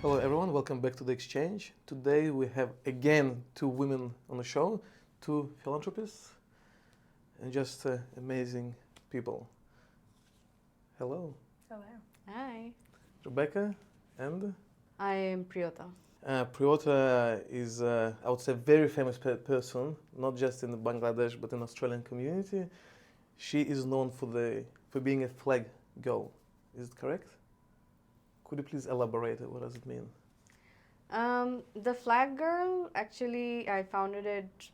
Hello everyone, welcome back to The Exchange. Today we have again two women on the show, two philanthropists and just amazing people. Hello. Hello. Hi. Rebecca and? I am Priota. Priota is, I would say, a very famous person, not just in Bangladesh but in the Australian community. She is known for being a flag girl. Is it correct? Could you please elaborate? What does it mean? The Flag Girl, actually, I founded it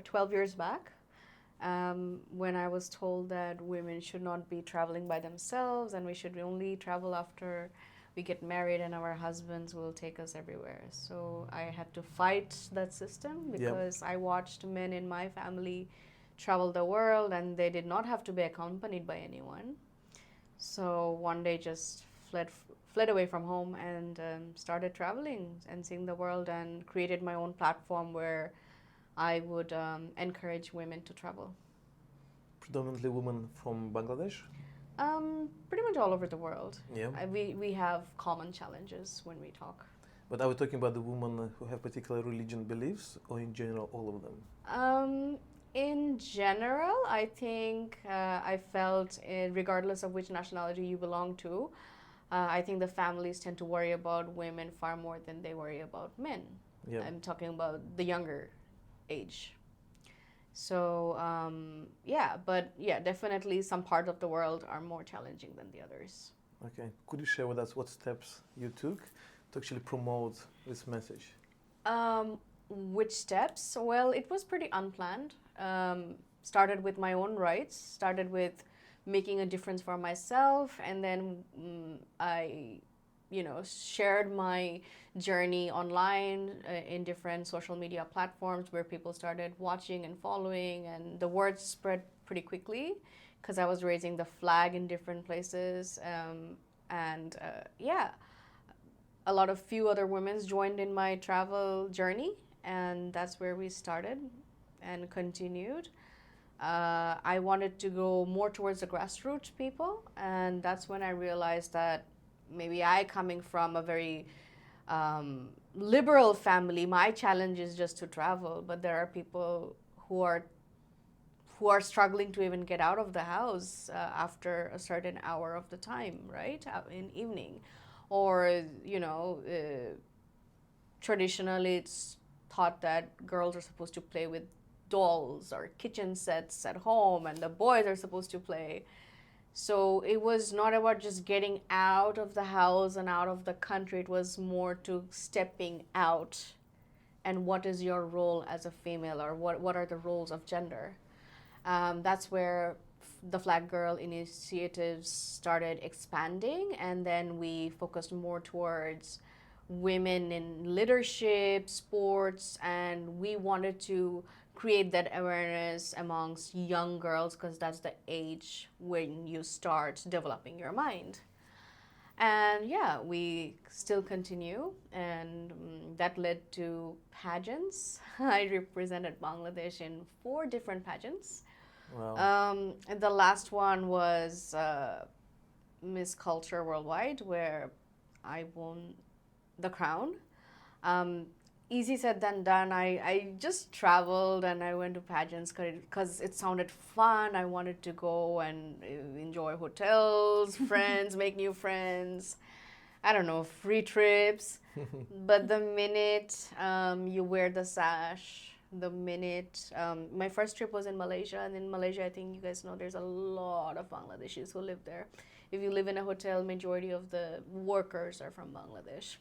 12 years back when I was told that women should not be traveling by themselves and we should only travel after we get married and our husbands will take us everywhere. So I had to fight that system because I watched men in my family travel the world and they did not have to be accompanied by anyone. So one day just fled away from home and started traveling and seeing the world and created my own platform where I would encourage women to travel. Predominantly women from Bangladesh? Pretty much all over the world. Yeah. We have common challenges when we talk. But are we talking about the women who have particular religion beliefs or in general all of them? In general, I think I felt regardless of which nationality you belong to, I think the families tend to worry about women far more than they worry about men. Yeah. I'm talking about the younger age. So, definitely some parts of the world are more challenging than the others. Okay. Could you share with us what steps you took to actually promote this message? Which steps? Well, it was pretty unplanned. Started with my own rights, started with making a difference for myself, and then I shared my journey online in different social media platforms where people started watching and following, and the word spread pretty quickly because I was raising the flag in different places, a few other women joined in my travel journey, and that's where we started and continued. I wanted to go more towards the grassroots people, and that's when I realized that maybe I, coming from a very liberal family, my challenge is just to travel, but there are people who are struggling to even get out of the house after a certain hour of the time, right, in evening. Or, traditionally it's thought that girls are supposed to play with dolls or kitchen sets at home and the boys are supposed to play. So it was not about just getting out of the house and out of the country. It was more to stepping out and what is your role as a female, or what are the roles of gender. That's where the Flag Girl initiatives started expanding, and then we focused more towards women in leadership, sports, and we wanted to create that awareness amongst young girls because that's the age when you start developing your mind. And we still continue, and that led to pageants. I represented Bangladesh in 4 different pageants. Wow. The last one was Miss Culture Worldwide, where I won the crown. Easy said than done. I just traveled and I went to pageants because it sounded fun. I wanted to go and enjoy hotels, friends, make new friends. I don't know, free trips. But the minute you wear the sash, my first trip was in Malaysia, and in Malaysia, I think you guys know there's a lot of Bangladeshis who live there. If you live in a hotel, majority of the workers are from Bangladesh.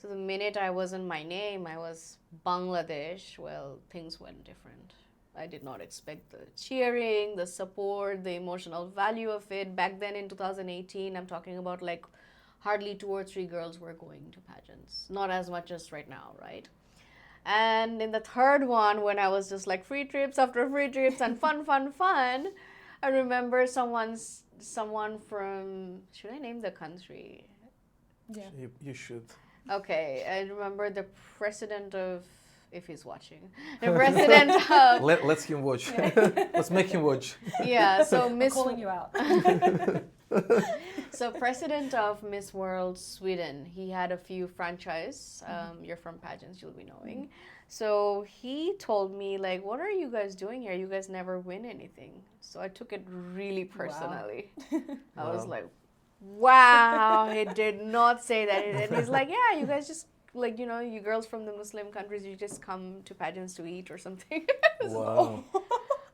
So the minute I wasn't my name, I was Bangladesh, well, things went different. I did not expect the cheering, the support, the emotional value of it. Back then in 2018, I'm talking about like hardly 2 or 3 girls were going to pageants. Not as much as right now, right? And in the third one, when I was just like free trips after free trips and fun, I remember someone from, should I name the country? Yeah. You should. Okay, I remember the president of, if he's watching, the president of... Let's him watch. Let's make him watch. Yeah, so I'm calling you out. So president of Miss World Sweden, he had a few franchise. You're from Pageants, you'll be knowing. So he told me like, what are you guys doing here? You guys never win anything. So I took it really personally. I was like, wow, he did not say that. And he's like, yeah, you guys just like, you know, you girls from the Muslim countries, you just come to Pageants to eat or something. Wow.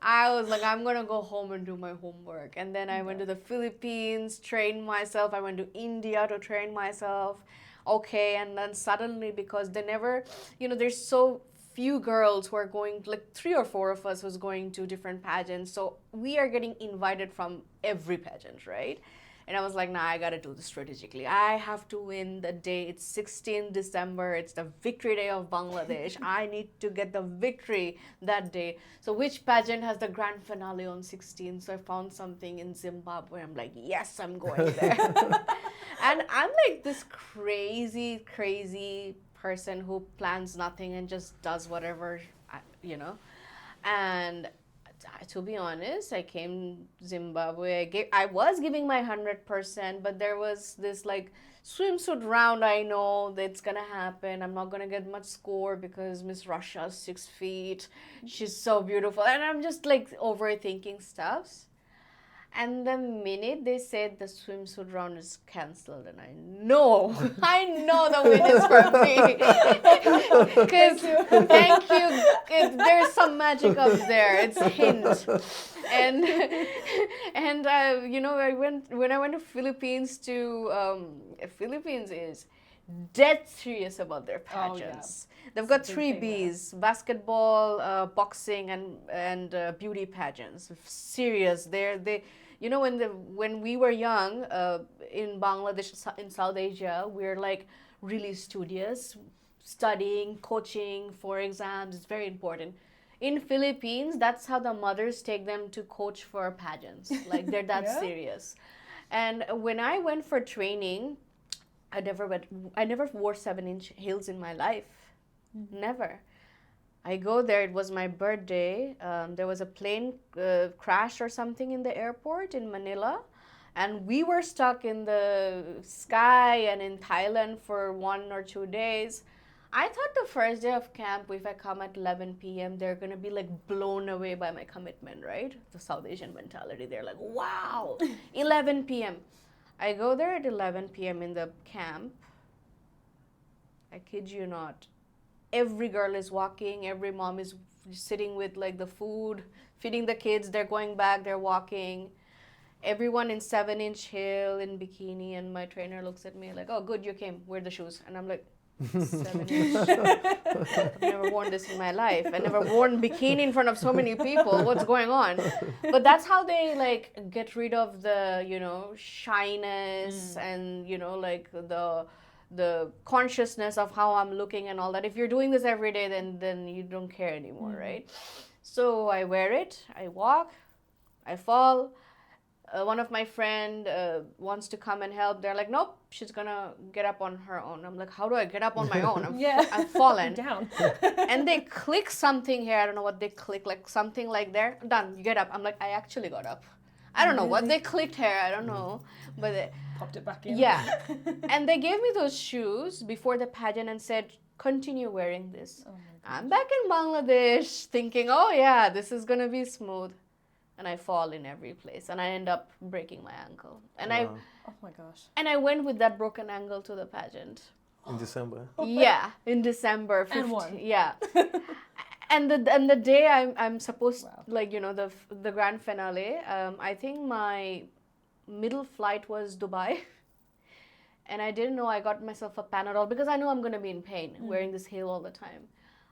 I was like, I'm gonna go home and do my homework. And then I went to the Philippines, trained myself. I went to India to train myself. Okay, and then suddenly, because they never, you know, there's so few girls who are going, like 3 or 4 of us was going to different pageants. So we are getting invited from every pageant, right? And I was like, nah, I gotta do this strategically. I have to win the day. It's 16 December. It's the victory day of Bangladesh. I need to get the victory that day. So which pageant has the grand finale on 16? So I found something in Zimbabwe. I'm like, yes, I'm going there. And I'm like this crazy, crazy person who plans nothing and just does whatever, you know. And to be honest, I came Zimbabwe. I was giving my 100%, but there was this like swimsuit round. I know that's gonna happen. I'm not gonna get much score because Miss Russia's 6 feet. She's so beautiful, and I'm just like overthinking stuffs. And the minute they said the swimsuit round is cancelled, and I know the win is for me. Because, thank you, there's some magic up there. It's a hint. And you know, when I went to Philippines Philippines is dead serious about their pageants. They've got 3 Bs: basketball, boxing, and beauty pageants. Serious. They you know, when we were young in Bangladesh, in South Asia, we're like really studious, studying, coaching for exams. It's very important. In Philippines, that's how the mothers take them to coach for pageants. Like they're that serious. And when I went for training, I never wore 7-inch heels in my life. Never. I go there, it was my birthday. There was a plane crash or something in the airport in Manila. And we were stuck in the sky and in Thailand for 1 or 2 days. I thought the first day of camp, if I come at 11 p.m., they're going to be like blown away by my commitment, right? The South Asian mentality. They're like, wow, 11 p.m. I go there at 11 p.m. in the camp. I kid you not. Every girl is walking. Every mom is sitting with like the food, feeding the kids. They're going back. They're walking. Everyone in 7-inch heel, in bikini. And my trainer looks at me like, oh, good, you came. Wear the shoes. And I'm like, 7-inch. I've never worn this in my life. I never worn bikini in front of so many people. What's going on? But that's how they like get rid of the, you know, shyness and, you know, like the consciousness of how I'm looking and all that. If you're doing this every day, then you don't care anymore, right? So I wear it, I walk, I fall. One of my friend wants to come and help. They're like, nope, she's gonna get up on her own. I'm like, how do I get up on my own? I've fallen down. And they click something here. I don't know what they click, like something like there. Done, you get up. I'm like, I actually got up. I don't know what they clicked here. I don't know, but they popped it back in. Yeah, and they gave me those shoes before the pageant and said, continue wearing this. I'm back in Bangladesh thinking, oh yeah, this is gonna be smooth. And I fall in every place, and I end up breaking my ankle. And oh my gosh. And I went with that broken ankle to the pageant. In December. Yeah, in December 15th. And won. Yeah. And the day I'm supposed, like, you know, the grand finale, I think my middle flight was Dubai. And I didn't know I got myself a Panadol because I know I'm going to be in pain wearing this heel all the time.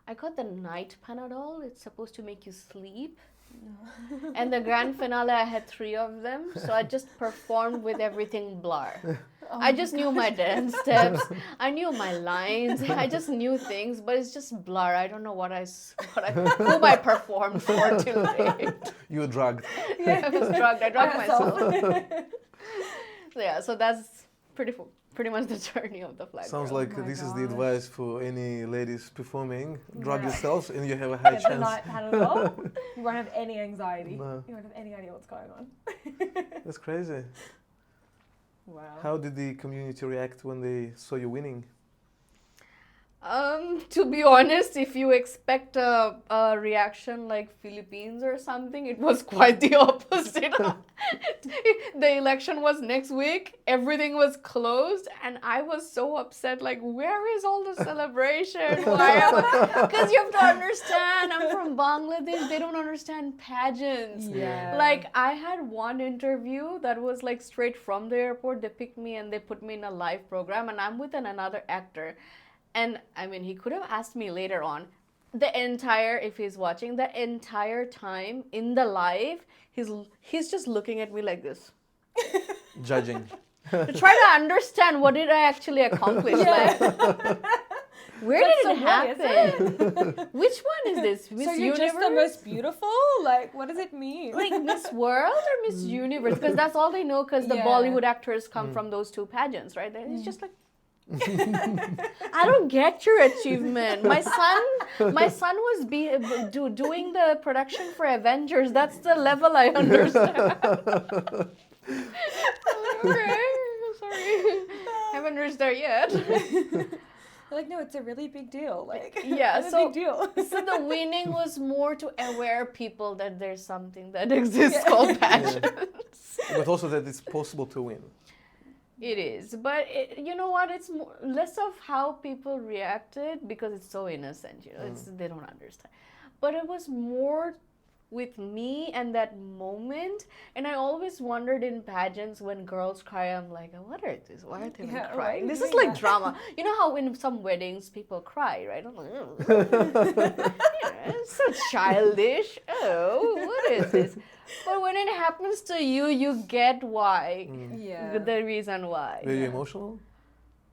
I got the night Panadol. It's supposed to make you sleep. No. And the grand finale, I had 3 of them. So I just performed with everything blur. I just knew my dance steps. I knew my lines. I just knew things, but it's just blur. I don't know whom I performed for till date. You were drugged. Yeah, I was drugged. I drugged myself. So yeah, so that's pretty much the journey of the flag. Sounds girl. like this is the advice for any ladies performing. Drug yourselves and you have a high chance. The night Panadol, you won't have any anxiety. No. You won't have any idea what's going on. That's crazy. Wow. How did the community react when they saw you winning? To be honest, if you expect a reaction like Philippines or something, it was quite the opposite. The election was next week, everything was closed, and I was so upset. Like, where is all the celebration? Because you have to understand, I'm from Bangladesh, they don't understand pageants. Yeah. Like, I had one interview that was like straight from the airport. They picked me and they put me in a live program, and I'm with another actor. And I mean, he could have asked me later on. If he's watching, the entire time in the live, he's just looking at me like this. Judging. To try to understand what did I actually accomplish. Like, where did it happen? Which one is this? Miss So you're Universe? just the most beautiful? Like, what does it mean? Like Miss World or Miss Universe? Because that's all they know, because the Yeah. Bollywood actors come from those two pageants, right? It's just like, I don't get your achievement. My son was doing the production for Avengers. That's the level I understand. Okay, sorry, haven't reached there yet. Like, no, it's a really big deal. Like, Yeah, it's so- a big deal. So the winning was more to aware people that there's something that exists called pageants. But also that it's possible to win. It is, but you know what? It's less of how people reacted, because it's so innocent. You know, they don't understand. But it was more with me and that moment. And I always wondered in pageants, when girls cry, I'm like, what are this? Why are they Yeah, crying? why are you This is doing like that? drama. You know how in some weddings people cry, right? I'm like, it's so childish. Oh, what is this? But when it happens to you, you get why. Yeah. The reason why. Were you emotional?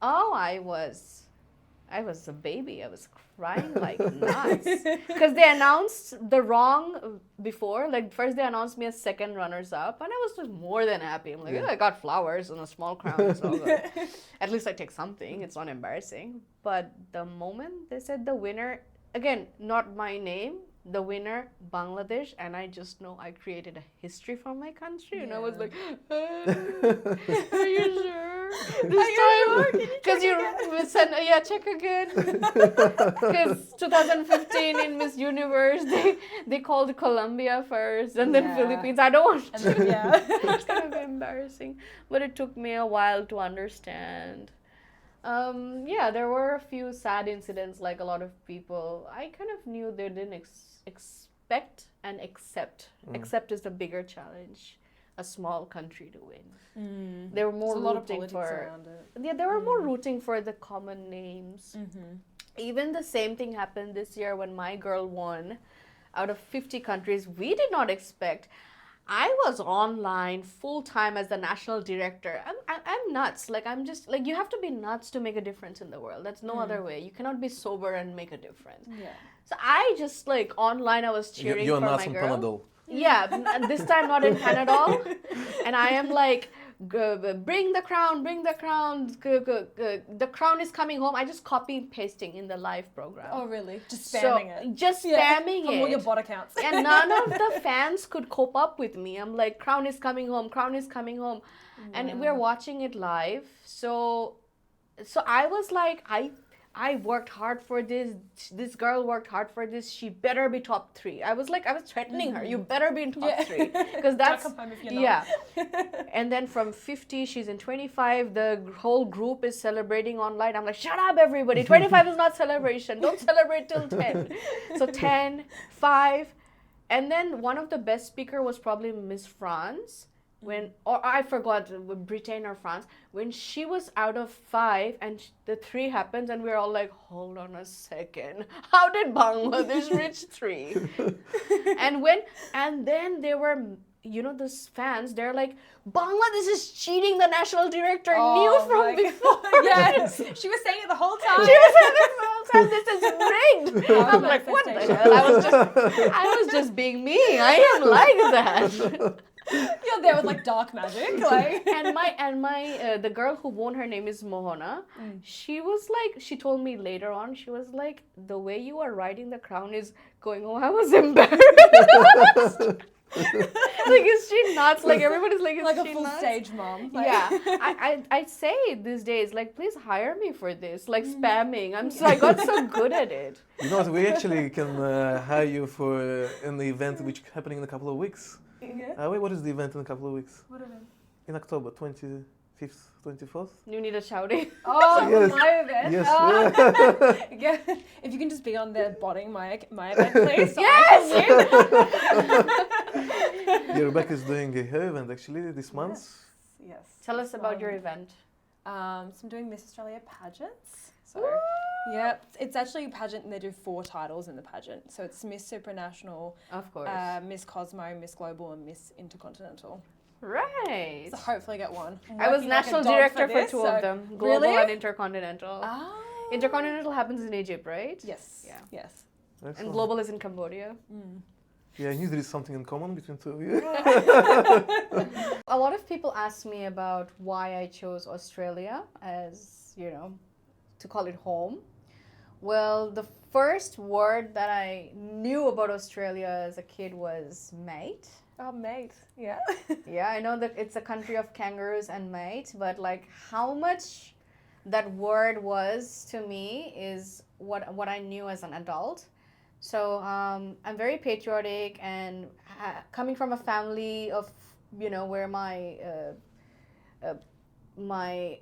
Oh, I was a baby. I was crying like nuts. Because they announced the wrong before. Like, first they announced me as second runners-up, and I was just more than happy. I'm like, Yeah. I got flowers and a small crown, so good. At least I take something. It's not embarrassing. But the moment they said the winner, again, not my name, the winner, Bangladesh, and I just know I created a history for my country, and I was Yeah. like, are you sure? This time, because you said, yeah, check again. Because 2015 in Miss Universe, they called Colombia first, and then Yeah. Philippines. I don't want And to. then, yeah. It's kind of embarrassing, but it took me a while to understand. Yeah, there were a few sad incidents. Like, a lot of people, I kind of knew they didn't expect and accept. Accept is the bigger challenge. A small country to win. They were more There's a lot of rooting politics for. around it. Yeah, they were more rooting for the common names. Mm-hmm. Even the same thing happened this year when my girl won. Out of 50 countries, we did not expect. I was online full time as the national director. I'm nuts. Like, I'm just like, you have to be nuts to make a difference in the world. That's no other way. You cannot be sober and make a difference. Yeah. So I just, like, online I was cheering You're for not my on girl. Panadol. Yeah, and this time not in Panadol. And I am like, bring the crown, bring the crown. The crown is coming home. I just copy and pasting in the live program. Oh, really? Just spamming it. Just spamming From it. all your bot accounts. And none of the fans could cope up with me. I'm like, crown is coming home, crown is coming home. And we're watching it live. So I was like, I worked hard for this. This girl worked hard for this. She better be top 3. I was threatening her. You better be in top 3. Because that's, Don't come home if you're not. yeah. And then from 50, she's in 25. The whole group is celebrating online. I'm like, shut up, everybody. 25 is not celebration. Don't celebrate till 10. So 10, 5. And then one of the best speaker was probably Miss France. Or I forgot, Britain or France, when she was out of 5 and the 3 happens, and we're all like, hold on a second, how did Bangladesh reach 3? and then there were, you know, those fans, they're like, Bangladesh is cheating, the national director knew from before. Yes, she was saying it the whole time. She was saying this the whole time, this is rigged. I'm like, what the hell? I was just being me. I am like that. You're there with like dark magic, like. and my the girl who won, her name is Mohana. She was like, she told me later on, she was like, the way you are riding the crown is going, oh, I was embarrassed. Like, is she nuts? Like, everybody's like, is Like a she full nuts? stage mom. Like, Yeah, I say these days, like, please hire me for this, like spamming. I got so good at it. You know what? We actually can hire you for an event which is happening in a couple of weeks. Yeah. Wait, what is the event in a couple of weeks? What event? In October, 25th, 24th? You need a shouting. Oh, Yes. my event. Yes. Oh. Yeah. If you can just be on there botting my event, please. so I Yes! can win. Yeah, Rebecca is doing her event actually this month. Yes. Tell us about your event. So I'm doing Miss Australia Pageants. So, yeah, it's actually a pageant and they do 4 titles in the pageant. So it's Miss Supranational, Of course. Miss Cosmo, Miss Global and Miss Intercontinental. Right. So hopefully get one. I'm I was working like a national dog director for this, 2 so- of them. Global Really? and Intercontinental. Ah. Intercontinental happens in Egypt, right? Yes. Yeah. Yes. Excellent. And global is in Cambodia. Yeah, I knew there is something in common between two of you. A lot of people ask me about why I chose Australia as, to call it home. Well, the first word that I knew about Australia as a kid was mate. Oh, mate. Yeah. Yeah, I know that it's a country of kangaroos and mate, but like how much that word was to me is what I knew as an adult. So I'm very patriotic, and coming from a family of where my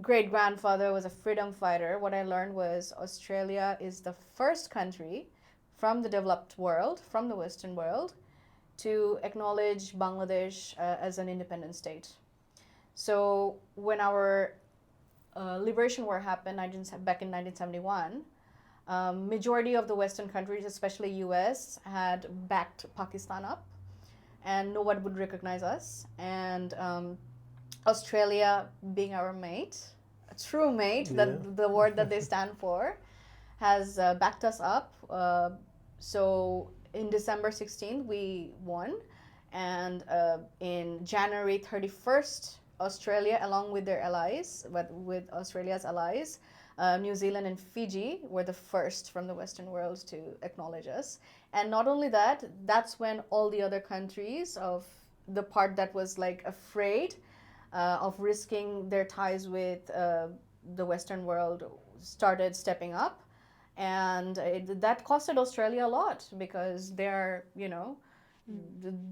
great grandfather was a freedom fighter. What I learned was Australia is the first country from the developed world, from the Western world, to acknowledge Bangladesh as an independent state. So when our liberation war happened back in 1971, majority of the Western countries, especially US, had backed Pakistan up, and no one would recognize us. And Australia, being our mate, a true mate, that the word that they stand for, has backed us up. So in December 16th, we won, and in January 31st, Australia, along with their allies, with Australia's allies, New Zealand and Fiji were the first from the Western world to acknowledge us. And not only that, that's when all the other countries of the part that was like afraid of risking their ties with the Western world started stepping up. And that costed Australia a lot, because they're,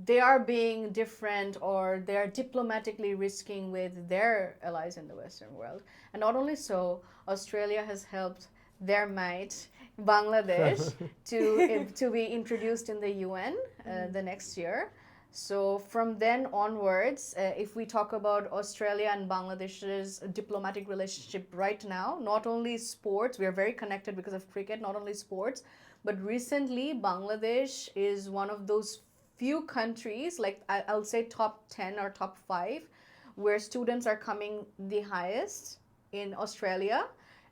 they are being different, or they're diplomatically risking with their allies in the Western world. And not only so, Australia has helped their mate, Bangladesh, to be introduced in the UN the next year. So from then onwards, if we talk about Australia and Bangladesh's diplomatic relationship right now, not only sports, we are very connected because of cricket, not only sports, but recently Bangladesh is one of those few countries, like I'll say top 10 or top 5, where students are coming the highest in Australia.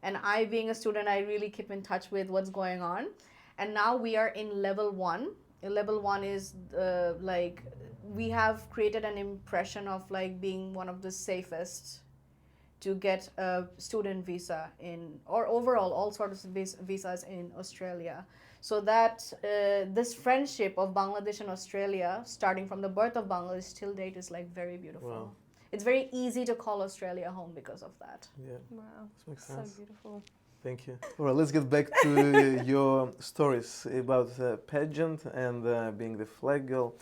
And I, being a student, I really keep in touch with what's going on. And now we are in level 1. Level 1 is like we have created an impression of like being one of the safest to get a student visa in, or overall all sorts of visas in Australia. So that this friendship of Bangladesh and Australia, starting from the birth of Bangladesh till date, is like very beautiful. Wow. It's very easy to call Australia home because of that. Yeah, Wow. this makes So sense. beautiful. Thank you. All right, let's get back to your stories about pageant and being the flag girl.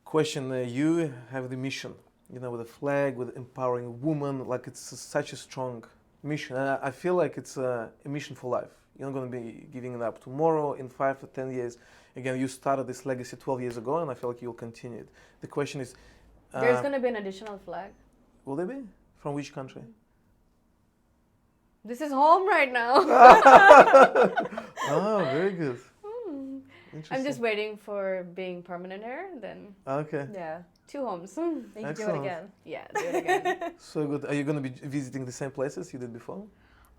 Question: you have the mission, with the flag, with empowering women. Like it's such a strong mission. I feel like it's a mission for life. You're not going to be giving it up tomorrow. In 5 or 10 years, again, you started this legacy 12 years ago, and I feel like you'll continue it. The question is, There's going to be an additional flag. will there be? From which country? This is home right now. Oh, very good. I'm just waiting for being permanent here, then Okay. Yeah. 2 homes. You can do it Excellent. again. Yeah, do it again. So good. Are you going to be visiting the same places you did before?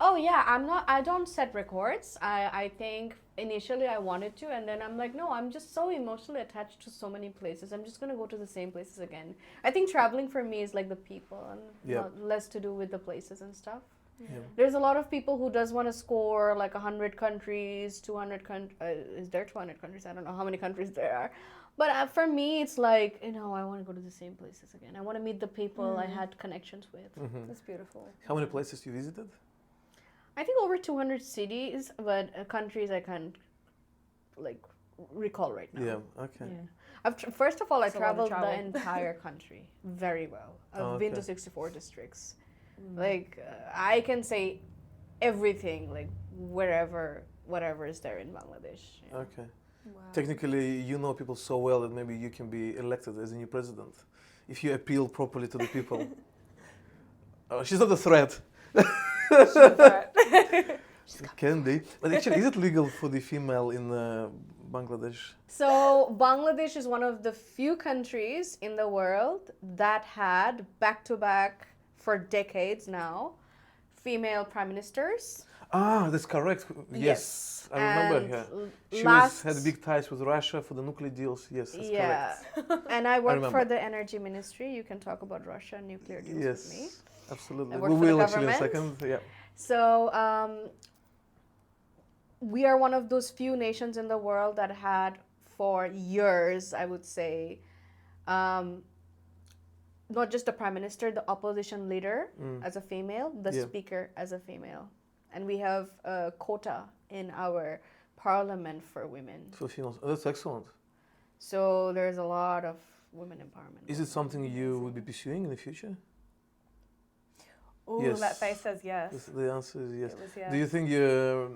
Oh yeah, I don't set records. I think initially I wanted to, and then I'm like, no, I'm just so emotionally attached to so many places. I'm just gonna go to the same places again. I think traveling for me is like the people, and not less to do with the places and stuff. Yeah. There's a lot of people who does want to score like 100 countries, 200 countries. Is there 200 countries? I don't know how many countries there are. But for me, it's like, I want to go to the same places again. I want to meet the people I had connections with. That's beautiful. How many places you visited? I think over 200 cities, but countries I can't recall right now. Yeah, okay. Yeah. First of all, That's I a lot of traveled travel. the entire country very well. I've been to 64 districts. I can say everything, whatever is there in Bangladesh. Yeah. Okay. Wow. Technically, you know people so well that maybe you can be elected as a new president if you appeal properly to the people. Oh, she's not a threat. Can be. But actually, is it legal for the female in Bangladesh? So Bangladesh is one of the few countries in the world that had back-to-back for decades now female prime ministers. Ah, that's correct. Yes, I remember her. She had big ties with Russia for the nuclear deals. Yes, that's correct. And I worked for remember. the energy ministry. You can talk about Russia and nuclear deals with me. Yes, absolutely. I We work for the will actually in a government. second. Yeah. So we are one of those few nations in the world that had for years, I would say, not just the prime minister, the opposition leader as a female, the speaker as a female. And we have a quota in our parliament for women. For females. Oh, that's excellent. So there's a lot of women empowerment. Is it something you would be pursuing in the future? Ooh, Yes. that face says yes. The answer is yes. It was yes. Do you think you're...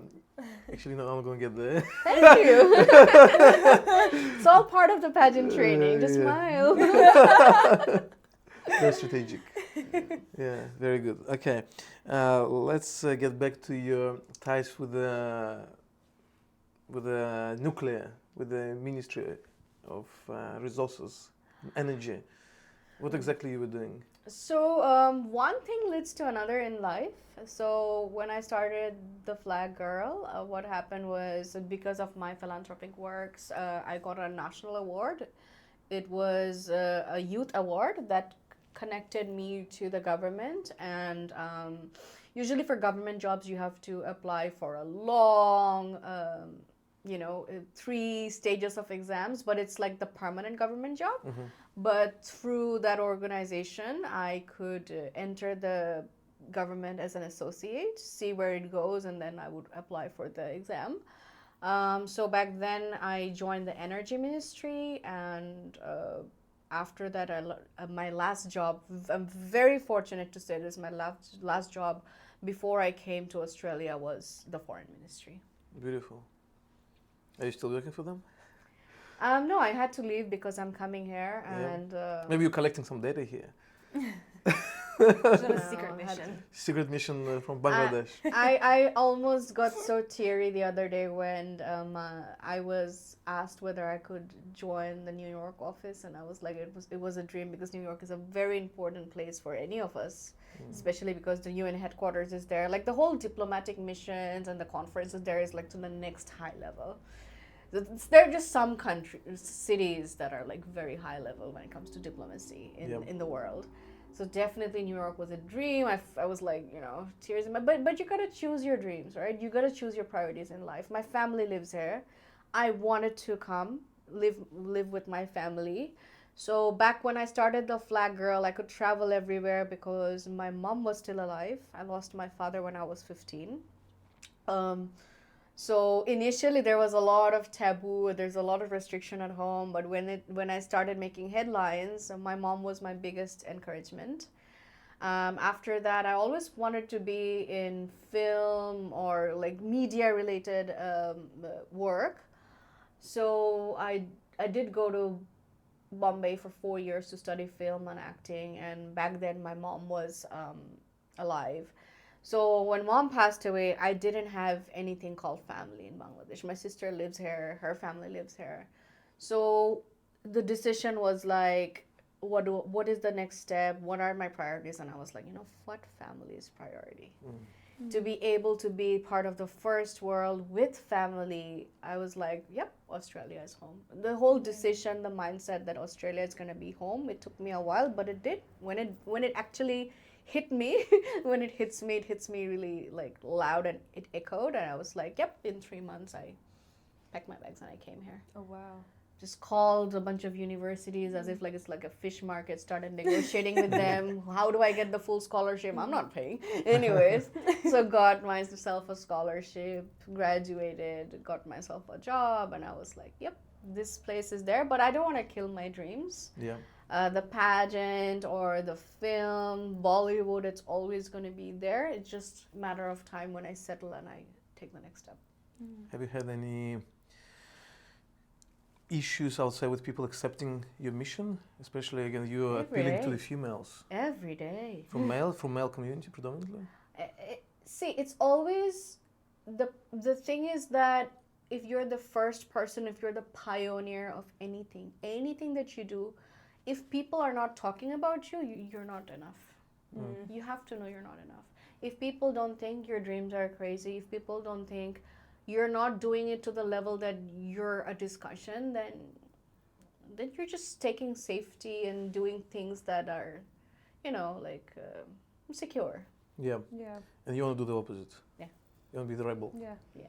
Actually, no, I'm going to get there. Thank you. It's all part of the pageant training. Just smile. Very strategic. Yeah, very good. Okay, let's get back to your ties with the nuclear, with the Ministry of Resources, and Energy. What exactly you were doing? So one thing leads to another in life. So when I started the Flag Girl, what happened was because of my philanthropic works, I got a national award. It was a youth award that connected me to the government, and usually for government jobs you have to apply for a long 3 stages of exams, but it's like the permanent government job. But through that organization I could enter the government as an associate, see where it goes, and then I would apply for the exam. So back then I joined the energy ministry, and after that, my last job, I'm very fortunate to say this, my last job before I came to Australia was the foreign ministry. Beautiful. Are you still working for them? No, I had to leave because I'm coming here, and maybe you're collecting some data here. She's on a secret mission. Secret mission from Bangladesh. I almost got so teary the other day when I was asked whether I could join the New York office, and I was like, it was a dream, because New York is a very important place for any of us, especially because the UN headquarters is there. Like the whole diplomatic missions and the conferences there is like to the next high level. There are just some cities that are like very high level when it comes to diplomacy in the world. So definitely New York was a dream. I was like, tears in my... But you gotta choose your dreams, right? You gotta choose your priorities in life. My family lives here. I wanted to come, live with my family. So back when I started the Flag Girl, I could travel everywhere because my mom was still alive. I lost my father when I was 15. So initially there was a lot of taboo, there's a lot of restriction at home, but when I started making headlines, my mom was my biggest encouragement. After that, I always wanted to be in film or like media related work. So I did go to Bombay for 4 years to study film and acting, and back then my mom was alive. So when mom passed away, I didn't have anything called family in Bangladesh. My sister lives here, her family lives here. So the decision was like, what is the next step? What are my priorities? And I was like, what family is priority? To be able to be part of the first world with family, I was like, yep, Australia is home. The whole decision, the mindset that Australia is going to be home, it took me a while, but it did. When it actually hit me, when it hits me really like loud, and it echoed, and I was like, yep, in 3 months I packed my bags and I came here. Oh wow. just called a bunch of universities as if like it's like a fish market, started negotiating with them. How do I get the full scholarship? I'm not paying. Anyways, so got myself a scholarship, graduated, got myself a job, and I was like, yep, this place is there, but I don't want to kill my dreams. Yeah. The pageant or the film, Bollywood, it's always going to be there. It's just a matter of time when I settle and I take the next step. Have you had any issues, I would say, with people accepting your mission? Especially, again, you are Every appealing to day. the females. Every day. From male community predominantly? See, it's always, the thing is that if you're the first person, if you're the pioneer of anything that you do, if people are not talking about you, you're not enough. You have to know you're not enough. If people don't think your dreams are crazy, if people don't think you're not doing it to the level that you're a discussion, then you're just taking safety and doing things that are, like secure. Yeah. Yeah. And you want to do the opposite. Yeah. You want to be the rebel. Yeah. Yeah.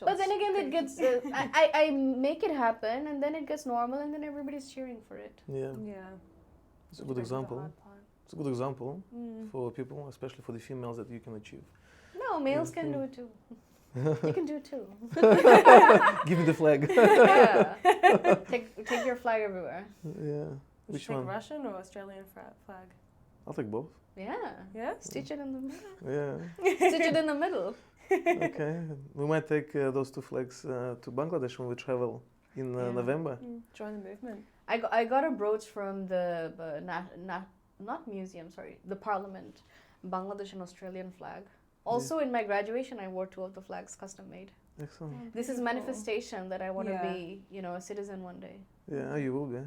But then again, it gets, I make it happen, and then it gets normal, and then everybody's cheering for it. Yeah. Yeah. It's a good example. It's a good example for people, especially for the females, that you can achieve. No, males can do it too. You can do it too. Give me the flag. Yeah. Take your flag everywhere. Yeah. Which one? Russian or Australian flag? I'll take both. Yeah. Yeah. Stitch it in the middle. Yeah. Stitch it in the middle. Okay. We might take those two flags to Bangladesh when we travel in November. Join the movement. I got a brooch from the not museum, sorry, the parliament, Bangladesh and Australian flag. Also in my graduation, I wore 2 of the flags custom made. Excellent. This is manifestation that I want to Yeah. be, a citizen one day. Yeah, you will be.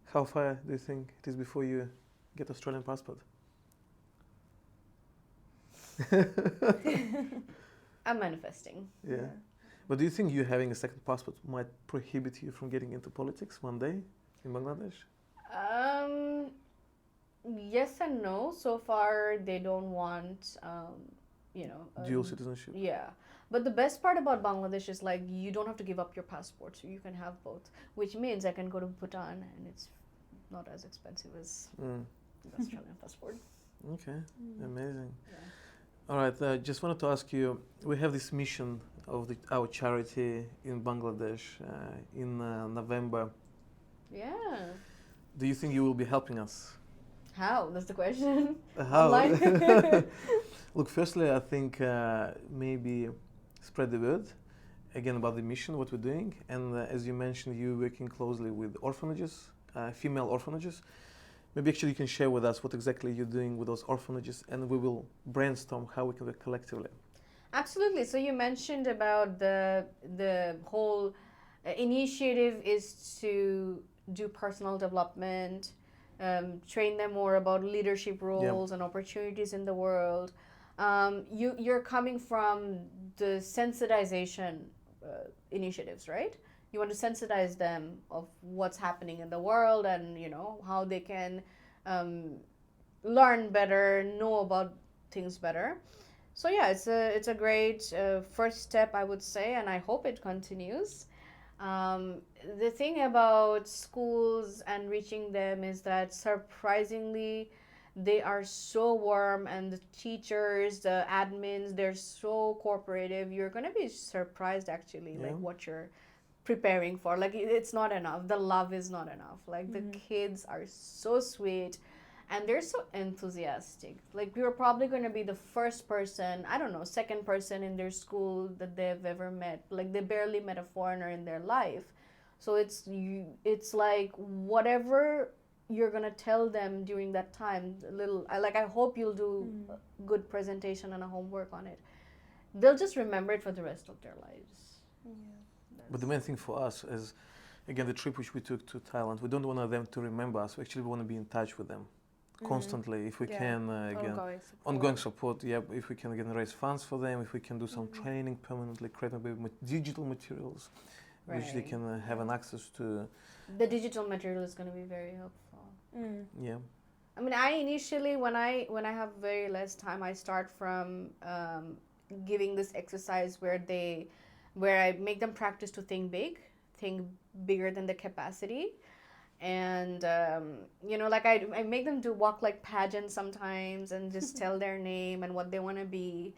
How far do you think it is before you get Australian passport? I'm manifesting. Yeah. But do you think you having a second passport might prohibit you from getting into politics one day in Bangladesh? Yes and no. So far, they don't want, Dual citizenship. Yeah. But the best part about Bangladesh is like you don't have to give up your passport, so you can have both. Which means I can go to Bhutan and it's not as expensive as the Australian passport. Okay, amazing. Yeah. All right, just wanted to ask you, we have this mission of our charity in Bangladesh in November. Yeah. Do you think you will be helping us? How? That's the question. How? Online? Look, firstly, I think maybe spread the word again about the mission, what we're doing. And as you mentioned, you're working closely with orphanages, female orphanages. Maybe actually you can share with us what exactly you're doing with those orphanages, and we will brainstorm how we can work collectively. Absolutely. So you mentioned about the whole initiative is to do personal development, train them more about leadership roles and opportunities in the world. You're coming from the sensitization initiatives, right? You want to sensitize them of what's happening in the world and how they can learn better, know about things better. So yeah, it's a great first step, I would say, and I hope it continues. The thing about schools and reaching them is that surprisingly they are so warm, and the teachers, the admins, they're so cooperative. You're going to be surprised actually, like what you're preparing for. Like it's not enough. The love is not enough. Like the kids are so sweet and they're so enthusiastic. Like you're probably going to be the first person, I don't know, second person in their school that they've ever met. Like they barely met a foreigner in their life. So it's like whatever you're going to tell them during that time, I hope you'll do a good presentation and a homework on it. They'll just remember it for the rest of their lives. Yeah. But the main thing for us is, again, the trip which we took to Thailand, we don't want them to remember us. We actually want to be in touch with them constantly, if we can, again, ongoing support. Yeah, if we can again raise funds for them, if we can do some training permanently, create maybe digital materials, which they can have an access to. The digital material is going to be very helpful. Yeah. I mean, I initially, when I have very less time, I start from giving this exercise where I make them practice to think big, think bigger than the capacity. And like I make them do walk like pageants sometimes and just tell their name and what they want to be,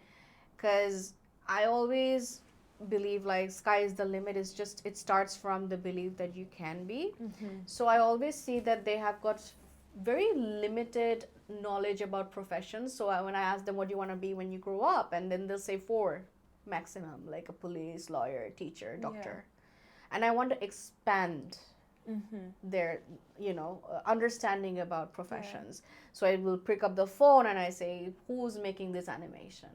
because I always believe like sky is the limit. Is just it starts from the belief that you can be. So I always see that they have got very limited knowledge about professions. So when I ask them what do you want to be when you grow up, and then they'll say 4 maximum, like a police, lawyer, teacher, doctor. And I want to expand their understanding about professions. So I will pick up the phone and I say, who's making this animation,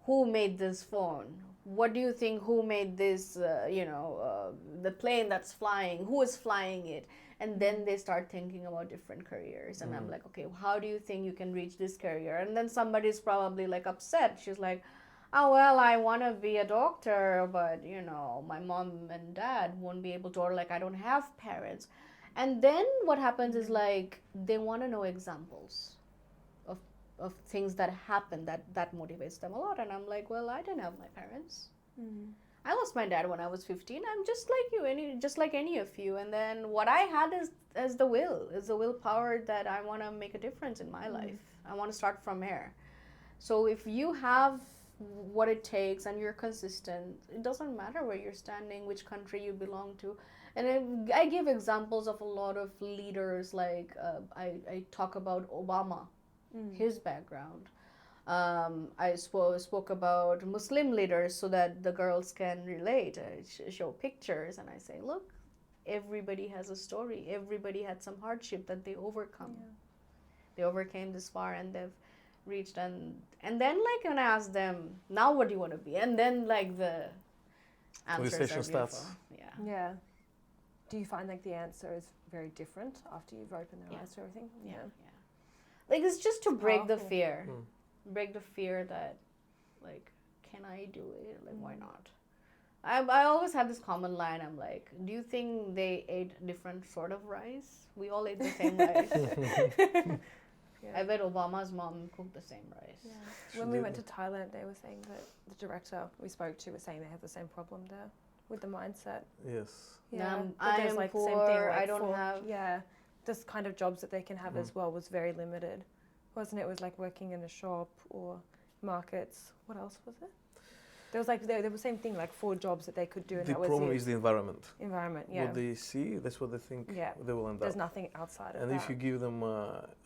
who made this phone, what do you think, who made this the plane that's flying, who is flying it? And then they start thinking about different careers, and I'm like, okay, how do you think you can reach this career? And then somebody's probably like upset. She's like, oh, well, I want to be a doctor, but, my mom and dad won't be able to, or like I don't have parents. And then what happens is like they want to know examples of things that happen that motivates them a lot. And I'm like, well, I didn't have my parents. I lost my dad when I was 15. I'm just like you, just like any of you. And then what I had is the willpower that I want to make a difference in my life. I want to start from here. So if you have what it takes and you're consistent, it doesn't matter where you're standing, which country you belong to. And I give examples of a lot of leaders, like I talk about Obama, his background. I spoke about Muslim leaders so that the girls can relate. I show pictures and I say, look, everybody has a story. Everybody had some hardship that they overcome. They overcame this far and they've reached, and then like when I ask them, now what do you want to be? And then like the answers are beautiful. Starts. Yeah. Do you find like the answer is very different after you've opened their eyes to everything? Yeah. Like it's just to break the fear. Break the fear that like, can I do it? Like why not? I always have this common line. I'm like, do you think they ate different sort of rice? We all ate the same rice. I bet Obama's mom cooked the same rice. When we went to Thailand, they were saying that the director we spoke to was saying they have the same problem there with the mindset. Yes. I am like poor, same thing, like I don't have... Yeah, this kind of jobs that they can have as well was very limited. Wasn't it? It was like working in a shop or markets. What else was it? There was like, they were the same thing, like 4 jobs that they could do. And the problem is the environment. What they see, that's what they think they will end up. There's nothing outside of that. And if you give them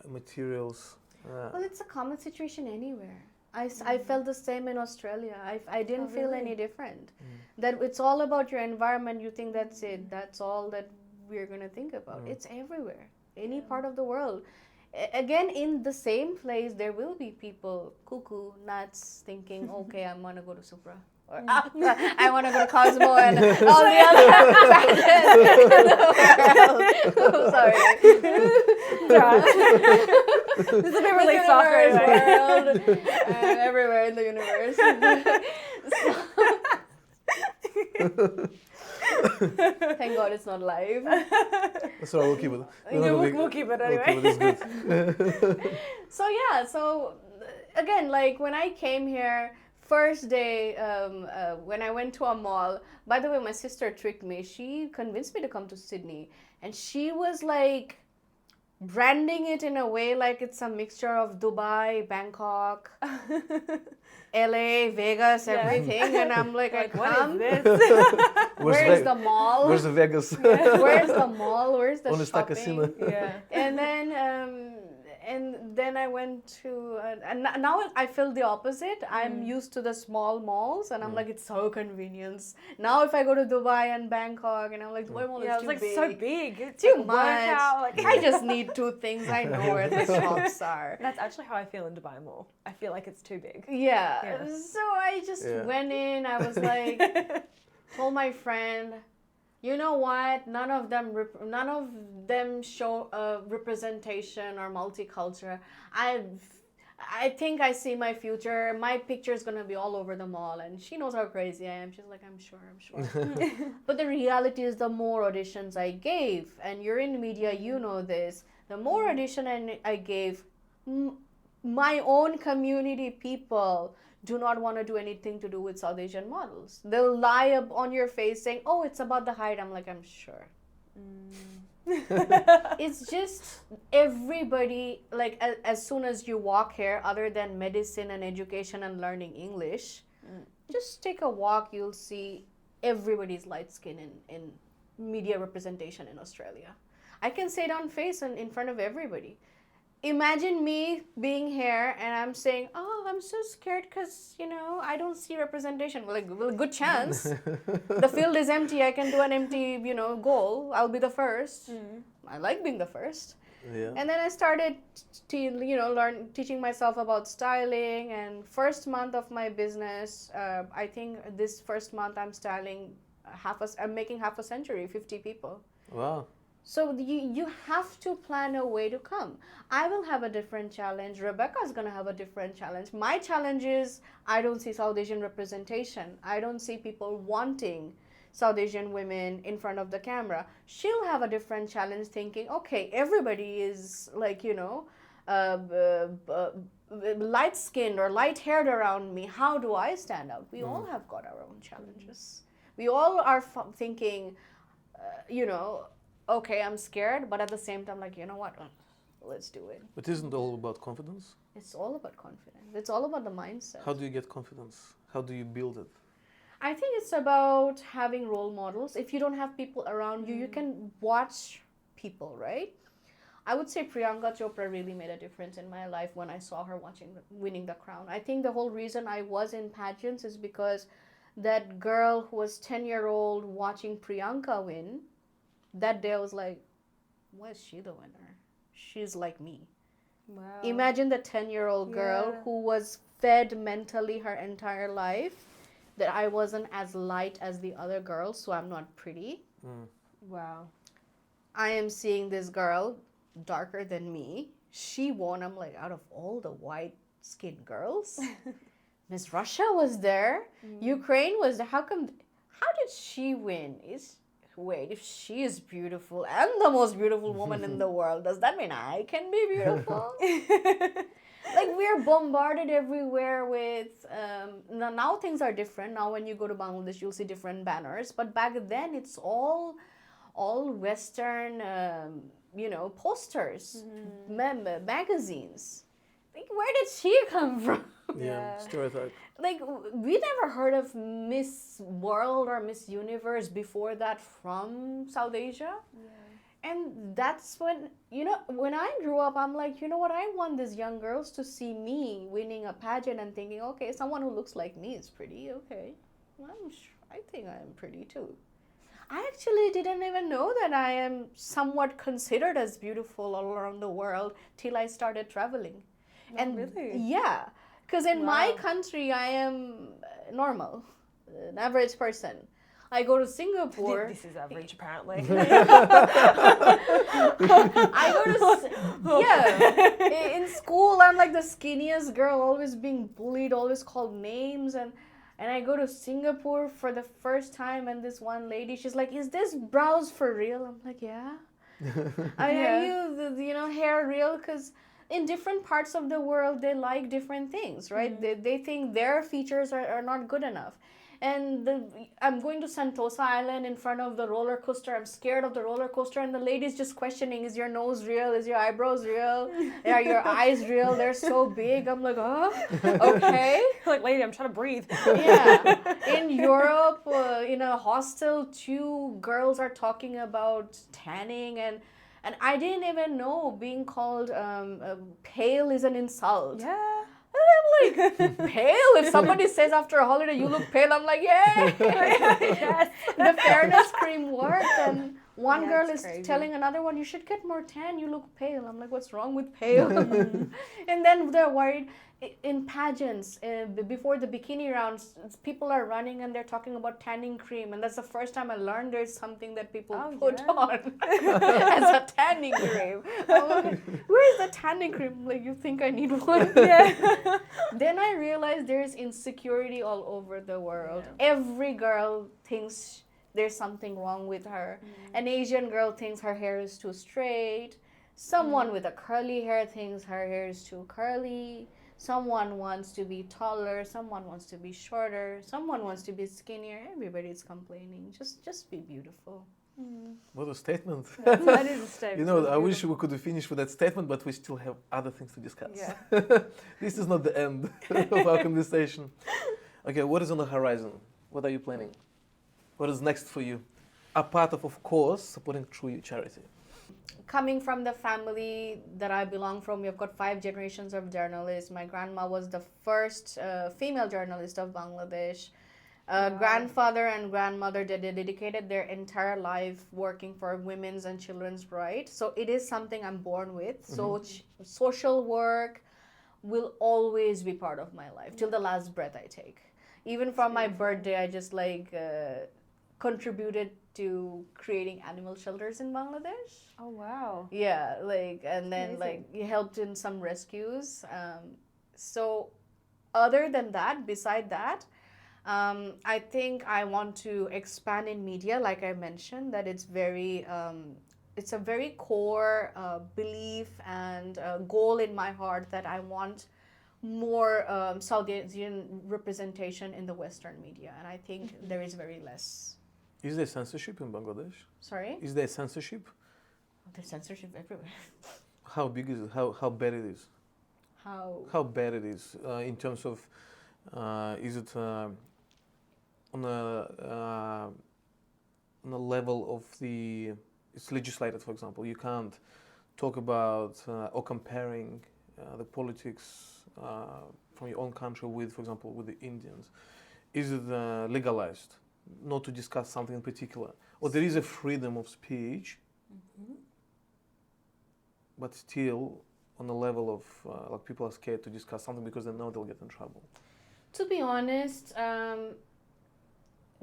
materials... well, it's a common situation anywhere. I felt the same in Australia. I didn't feel any different. That it's all about your environment. You think that's it. That's all that we're going to think about. It's everywhere. Any part of the world. Again, in the same place, there will be people cuckoo, nuts, thinking, okay, I'm going to go to Supra. Or I want to go to Cosmo and all the other pageants. I'm sorry. This is a bit really soft world and everywhere in the universe. Thank God it's not live. So we'll keep it. We'll keep it anyway. We'll keep it, it's good. So again, like when I came here, first day when I went to a mall, by the way, my sister tricked me. She convinced me to come to Sydney, and she was like branding it in a way like it's a mixture of Dubai, Bangkok, LA, Vegas, everything. And I'm like, I come. What is this? Where's the mall? Where's the Vegas? Where's the mall? Where's the shopping? Casino? And then I went to, and now I feel the opposite. I'm used to the small malls, and I'm like, it's so convenient. Now if I go to Dubai and Bangkok, and I'm like, Dubai mall is too big. So big. It's too much. I just need 2 things. I know where the shops are. That's actually how I feel in Dubai Mall. I feel like it's too big. Yeah. So I just went in. I was like, told my friend, you know what? None of them show a representation or multicultural. I think I see my future. My picture is gonna be all over the mall, and she knows how crazy I am. She's like, I'm sure. But the reality is, the more auditions I gave, and you're in media, you know this. The more audition I gave, my own community people do not want to do anything to do with South Asian models. They'll lie up on your face saying, oh, it's about the height. I'm like, I'm sure. It's just everybody, like as soon as you walk here, other than medicine and education and learning English, just take a walk, you'll see everybody's light skin in media representation in Australia. I can say it on face and in front of everybody. Imagine me being here and I'm saying, oh, I'm so scared because, I don't see representation. Well, good chance. The field is empty. I can do an empty, goal. I'll be the first. I like being the first. Yeah. And then I started, teaching myself about styling. And first month of my business, I think this first month I'm styling I'm making half a century, 50 people. Wow. So you have to plan a way to come. I will have a different challenge. Rebecca's going to have a different challenge. My challenge is I don't see South Asian representation. I don't see people wanting South Asian women in front of the camera. She'll have a different challenge thinking, okay, everybody is like, light-skinned or light-haired around me. How do I stand out? We all have got our own challenges. We all are thinking, okay, I'm scared, but at the same time, like, you know what? Let's do it. But isn't it all about confidence? It's all about confidence. It's all about the mindset. How do you get confidence? How do you build it? I think it's about having role models. If you don't have people around you, you can watch people, right? I would say Priyanka Chopra really made a difference in my life when I saw her winning the crown. I think the whole reason I was in pageants is because that girl who was 10-year-old watching Priyanka win, that day I was like, why is she the winner? She's like me. Wow. Imagine the 10-year-old girl who was fed mentally her entire life that I wasn't as light as the other girls, so I'm not pretty. Wow. I am seeing this girl darker than me. She won. I'm like, out of all the white-skinned girls, Miss Russia was there. Ukraine was there. How did she win? Wait, if she is beautiful and the most beautiful woman in the world, does that mean I can be beautiful? Like, we're bombarded everywhere with, now things are different. Now when you go to Bangladesh, you'll see different banners. But back then, it's all Western, posters, magazines. Like, where did she come from? Yeah, stereotype. Like, we never heard of Miss World or Miss Universe before that from South Asia. Yeah. And that's when, when I grew up, I'm like, you know what? I want these young girls to see me winning a pageant and thinking, okay, someone who looks like me is pretty. Okay. I think I am pretty too. I actually didn't even know that I am somewhat considered as beautiful all around the world till I started traveling. And really? Yeah. Because in my country, I am normal, an average person. I go to Singapore. This is average, apparently. I go to, in school, I'm like the skinniest girl, always being bullied, always called names. And I go to Singapore for the first time, and this one lady, she's like, is this brows for real? I'm like, yeah. Are you, hair real? Because in different parts of the world, they like different things, right? They think their features are not good enough. And I'm going to Sentosa Island in front of the roller coaster. I'm scared of the roller coaster. And the lady's just questioning, is your nose real? Is your eyebrows real? Are your eyes real? They're so big. I'm like, okay. Like, lady, I'm trying to breathe. Yeah. In Europe, in a hostel, 2 girls are talking about tanning. And I didn't even know being called pale is an insult. Yeah. I'm like, pale? If somebody says after a holiday, you look pale, I'm like, yeah. Yes. The fairness cream worked, and one girl is crazy. telling another one, you should get more tan, you look pale. I'm like, what's wrong with pale? And then they're worried. In pageants, before the bikini rounds, people are running and they're talking about tanning cream, and that's the first time I learned there's something that people put on as a tanning cream. I'm like, where's the tanning cream? Like, you think I need one? Yeah. Then I realized there's insecurity all over the world. Yeah. Every girl thinks there's something wrong with her. An Asian girl thinks her hair is too straight. Someone with a curly hair thinks her hair is too curly. Someone wants to be taller, someone wants to be shorter, someone wants to be skinnier. Everybody's complaining. Just be beautiful. What a statement. That is a statement. You know, I wish we could finish with that statement, but we still have other things to discuss. Yeah. This is not the end of our conversation. Okay, what is on the horizon? What are you planning? What is next for you? Apart of course, supporting True You charity. Coming from the family that I belong from, we've got 5 generations of journalists. My grandma was the first female journalist of Bangladesh. Grandfather and grandmother, they dedicated their entire life working for women's and children's rights. So it is something I'm born with. So social work will always be part of my life till the last breath I take. Even from my birthday, I just contributed to creating animal shelters in Bangladesh. Oh wow. Yeah, and then amazing. he helped in some rescues. So other than that, beside that, I think I want to expand in media, like I mentioned, that it's a very core belief and goal in my heart that I want more South Asian representation in the Western media, and I think there is very less. Is there censorship in Bangladesh? Sorry? Is there censorship? There's censorship everywhere. How big is it? How bad it is? How bad it is in terms of is it on a level of it's legislated, for example. You can't talk about or comparing the politics from your own country with, for example, with the Indians. Is it legalized not to discuss something in particular? Or there is a freedom of speech, but still on the level of like people are scared to discuss something because they know they'll get in trouble? To be honest,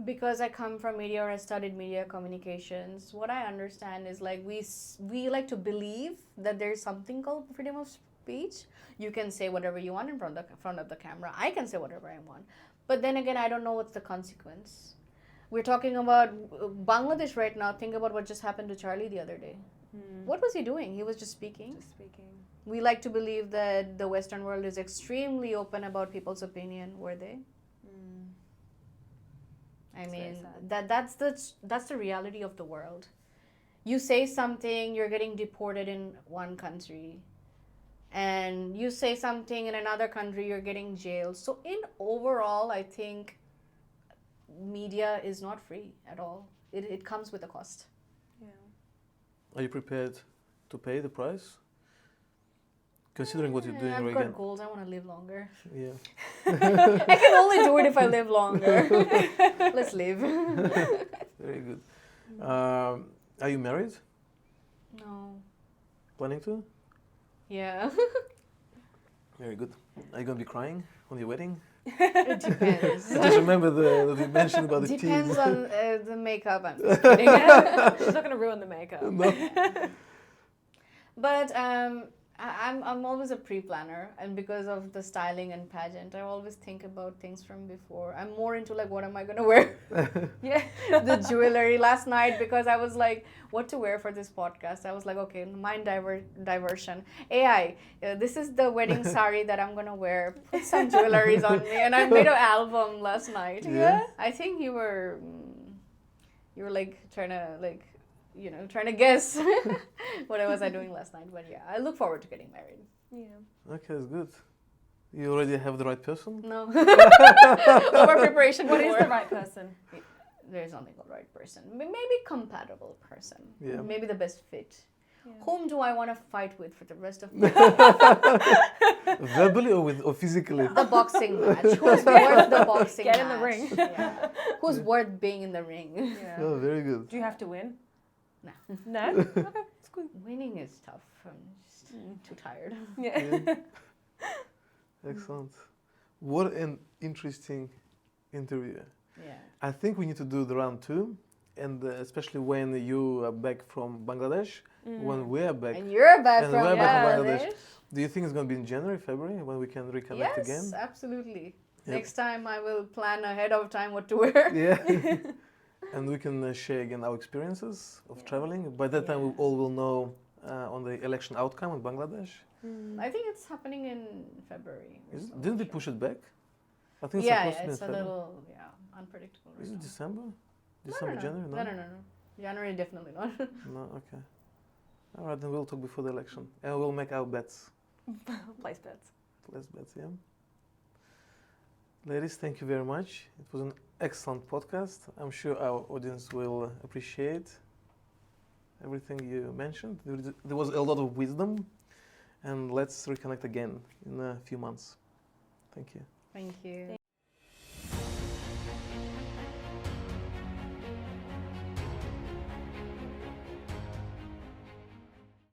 because I come from media or I studied media communications, what I understand is we like to believe that there's something called freedom of speech. You can say whatever you want in front of the camera. I can say whatever I want. But then again, I don't know what's the consequence. We're talking about Bangladesh right now. Think about what just happened to Charlie the other day. What was he doing? He was just speaking. We like to believe that the Western world is extremely open about people's opinion. Were they? I mean, that's the reality of the world. You say something, you're getting deported in one country, and you say something in another country, you're getting jailed. So in overall, I think media is not free at all. It comes with a cost. Yeah. Are you prepared to pay the price? Considering what you're doing I've right got now. goals. I want to live longer. Yeah. I can only do it if I live longer. Let's live. Very good. Are you married? No. Planning to? Yeah. Very good. Are you going to be crying on your wedding? It depends. Just remember that you mentioned about the Depends teas. on the makeup. I'm just kidding. She's not going to ruin the makeup. No. But I'm always a pre-planner, and because of the styling and pageant, I always think about things from before. I'm more into what am I gonna wear? Yeah. The jewelry last night, because I was like, what to wear for this podcast? I was like, okay, mind diversion. AI, this is the wedding sari that I'm gonna wear. Put some jewelries on me, and I made an album last night. Yeah. I think you were trying to guess what was I doing last night. But yeah, I look forward to getting married. Yeah. Okay, that's good. You already have the right person? No. Over preparation. What is the right person? There's nothing called right person. Maybe compatible person. Yeah. Maybe the best fit. Yeah. Whom do I want to fight with for the rest of my life? Verbally or physically? The boxing match. Who's worth the boxing Get match? in the ring. Yeah. Who's worth being in the ring? Yeah. Oh, very good. Do you have to win? No. No? Okay, it's good. Winning is tough. I'm just too tired. Yeah. Yeah. Excellent. What an interesting interview. Yeah. I think we need to do the round 2, and especially when you are back from Bangladesh, when we are back. And you're back And from we're back from Bangladesh. Do you think it's going to be in January, February, when we can reconnect again? Yes, absolutely. Yep. Next time I will plan ahead of time what to wear. Yeah. And we can share again our experiences of traveling. By that time, we all will know on the election outcome in Bangladesh? I think it's happening in February. Didn't they push it back? I think it's Yeah, supposed to be in it's a February. little unpredictable. Is it right now. December? No, December, no, January? no. January definitely not. No, okay. All right, then we'll talk before the election. And we'll make our bets. Place bets. Place bets, yeah. Ladies, thank you very much. It was an excellent podcast. I'm sure our audience will appreciate everything you mentioned. There was a lot of wisdom. And let's reconnect again in a few months. Thank you. Thank you.